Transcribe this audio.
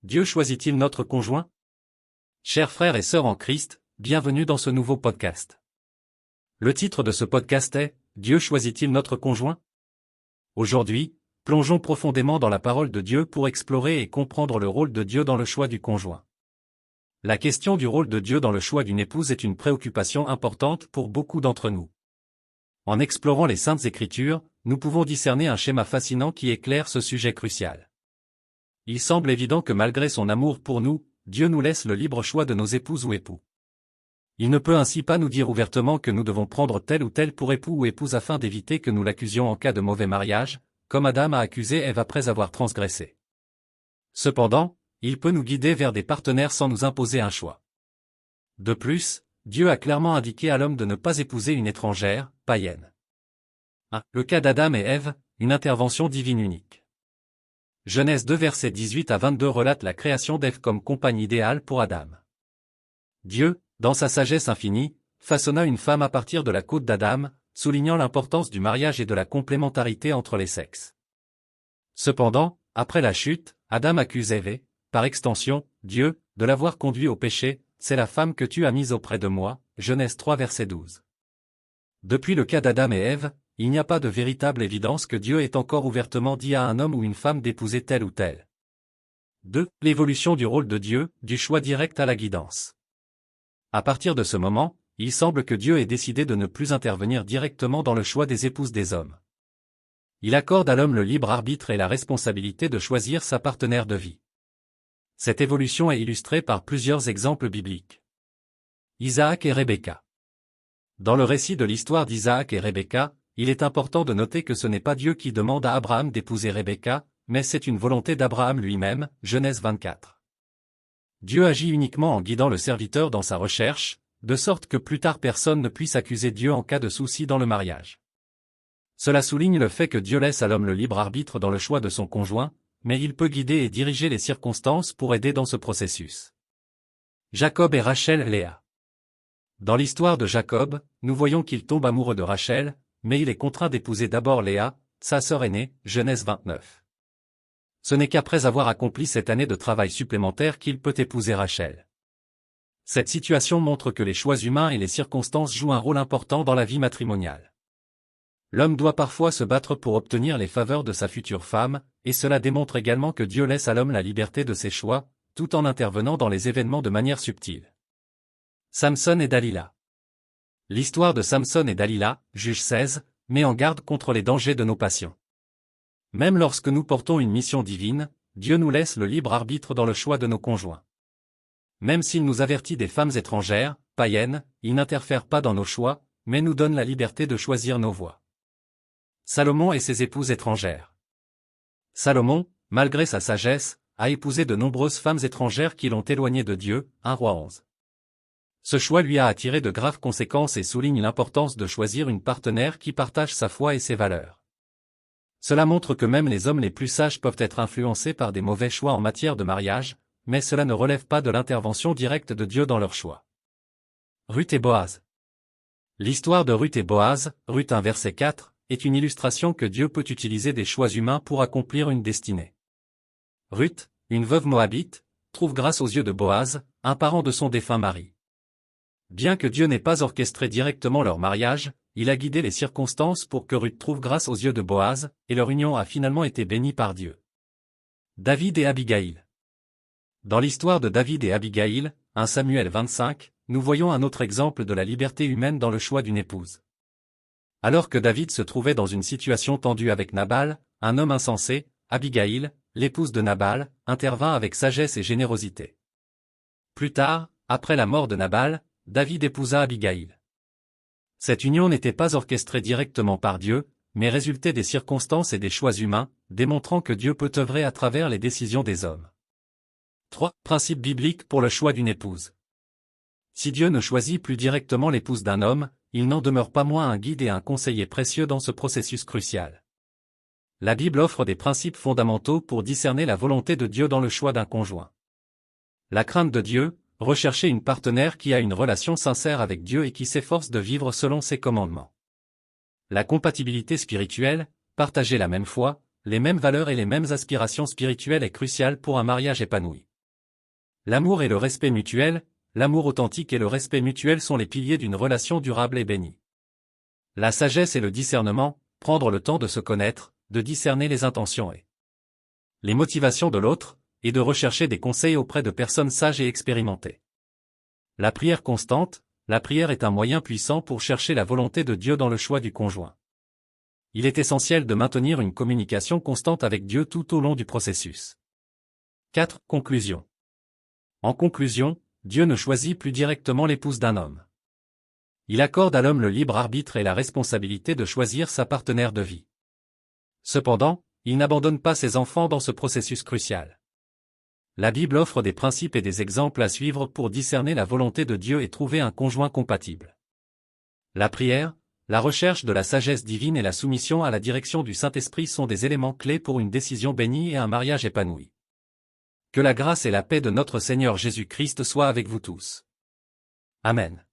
Dieu choisit-il notre conjoint? Chers frères et sœurs en Christ, bienvenue dans ce nouveau podcast. Le titre de ce podcast est « Dieu choisit-il notre conjoint ?» Aujourd'hui, plongeons profondément dans la parole de Dieu pour explorer et comprendre le rôle de Dieu dans le choix du conjoint. La question du rôle de Dieu dans le choix d'une épouse est une préoccupation importante pour beaucoup d'entre nous. En explorant les Saintes Écritures, nous pouvons discerner un schéma fascinant qui éclaire ce sujet crucial. Il semble évident que malgré son amour pour nous, Dieu nous laisse le libre choix de nos épouses ou époux. Il ne peut ainsi pas nous dire ouvertement que nous devons prendre tel ou tel pour époux ou épouse afin d'éviter que nous l'accusions en cas de mauvais mariage, comme Adam a accusé Ève après avoir transgressé. Cependant, il peut nous guider vers des partenaires sans nous imposer un choix. De plus, Dieu a clairement indiqué à l'homme de ne pas épouser une étrangère, païenne. Le cas d'Adam et Ève, une intervention divine unique. Genèse 2 versets 18 à 22 relate la création d'Ève comme compagne idéale pour Adam. Dieu, dans sa sagesse infinie, façonna une femme à partir de la côte d'Adam, soulignant l'importance du mariage et de la complémentarité entre les sexes. Cependant, après la chute, Adam accuse Ève et, par extension, Dieu, de l'avoir conduit au péché. C'est la femme que tu as mise auprès de moi, Genèse 3 verset 12. Depuis le cas d'Adam et Ève, il n'y a pas de véritable évidence que Dieu ait encore ouvertement dit à un homme ou une femme d'épouser tel ou tel. 2. L'évolution du rôle de Dieu, du choix direct à la guidance. À partir de ce moment, il semble que Dieu ait décidé de ne plus intervenir directement dans le choix des épouses des hommes. Il accorde à l'homme le libre arbitre et la responsabilité de choisir sa partenaire de vie. Cette évolution est illustrée par plusieurs exemples bibliques. Isaac et Rebecca. Dans le récit de l'histoire d'Isaac et Rebecca, il est important de noter que ce n'est pas Dieu qui demande à Abraham d'épouser Rebecca, mais c'est une volonté d'Abraham lui-même, Genèse 24. Dieu agit uniquement en guidant le serviteur dans sa recherche, de sorte que plus tard personne ne puisse accuser Dieu en cas de souci dans le mariage. Cela souligne le fait que Dieu laisse à l'homme le libre arbitre dans le choix de son conjoint, mais il peut guider et diriger les circonstances pour aider dans ce processus. Jacob et Rachel Léa. Dans l'histoire de Jacob, nous voyons qu'il tombe amoureux de Rachel, mais il est contraint d'épouser d'abord Léa, sa sœur aînée, Genèse 29. Ce n'est qu'après avoir accompli cette année de travail supplémentaire qu'il peut épouser Rachel. Cette situation montre que les choix humains et les circonstances jouent un rôle important dans la vie matrimoniale. L'homme doit parfois se battre pour obtenir les faveurs de sa future femme, et cela démontre également que Dieu laisse à l'homme la liberté de ses choix, tout en intervenant dans les événements de manière subtile. Samson et Dalila. L'histoire de Samson et Dalila, Juge 16, met en garde contre les dangers de nos passions. Même lorsque nous portons une mission divine, Dieu nous laisse le libre arbitre dans le choix de nos conjoints. Même s'il nous avertit des femmes étrangères, païennes, il n'interfère pas dans nos choix, mais nous donne la liberté de choisir nos voies. Salomon et ses épouses étrangères. Salomon, malgré sa sagesse, a épousé de nombreuses femmes étrangères qui l'ont éloigné de Dieu, 1 Roi 11. Ce choix lui a attiré de graves conséquences et souligne l'importance de choisir une partenaire qui partage sa foi et ses valeurs. Cela montre que même les hommes les plus sages peuvent être influencés par des mauvais choix en matière de mariage, mais cela ne relève pas de l'intervention directe de Dieu dans leur choix. Ruth et Boaz. L'histoire de Ruth et Boaz, Ruth 1 verset 4, est une illustration que Dieu peut utiliser des choix humains pour accomplir une destinée. Ruth, une veuve moabite, trouve grâce aux yeux de Boaz, un parent de son défunt mari. Bien que Dieu n'ait pas orchestré directement leur mariage, il a guidé les circonstances pour que Ruth trouve grâce aux yeux de Boaz, et leur union a finalement été bénie par Dieu. David et Abigail. Dans l'histoire de David et Abigail, 1 Samuel 25, nous voyons un autre exemple de la liberté humaine dans le choix d'une épouse. Alors que David se trouvait dans une situation tendue avec Nabal, un homme insensé, Abigail, l'épouse de Nabal, intervint avec sagesse et générosité. Plus tard, après la mort de Nabal, David épousa Abigail. Cette union n'était pas orchestrée directement par Dieu, mais résultait des circonstances et des choix humains, démontrant que Dieu peut œuvrer à travers les décisions des hommes. 3. Principe biblique pour le choix d'une épouse. Si Dieu ne choisit plus directement l'épouse d'un homme, il n'en demeure pas moins un guide et un conseiller précieux dans ce processus crucial. La Bible offre des principes fondamentaux pour discerner la volonté de Dieu dans le choix d'un conjoint. La crainte de Dieu, rechercher une partenaire qui a une relation sincère avec Dieu et qui s'efforce de vivre selon ses commandements. La compatibilité spirituelle, partager la même foi, les mêmes valeurs et les mêmes aspirations spirituelles est crucial pour un mariage épanoui. L'amour et le respect mutuel, l'amour authentique et le respect mutuel sont les piliers d'une relation durable et bénie. La sagesse et le discernement, prendre le temps de se connaître, de discerner les intentions et les motivations de l'autre, et de rechercher des conseils auprès de personnes sages et expérimentées. La prière constante, la prière est un moyen puissant pour chercher la volonté de Dieu dans le choix du conjoint. Il est essentiel de maintenir une communication constante avec Dieu tout au long du processus. 4. Conclusion. En conclusion, Dieu ne choisit plus directement l'épouse d'un homme. Il accorde à l'homme le libre arbitre et la responsabilité de choisir sa partenaire de vie. Cependant, il n'abandonne pas ses enfants dans ce processus crucial. La Bible offre des principes et des exemples à suivre pour discerner la volonté de Dieu et trouver un conjoint compatible. La prière, la recherche de la sagesse divine et la soumission à la direction du Saint-Esprit sont des éléments clés pour une décision bénie et un mariage épanoui. Que la grâce et la paix de notre Seigneur Jésus-Christ soient avec vous tous. Amen.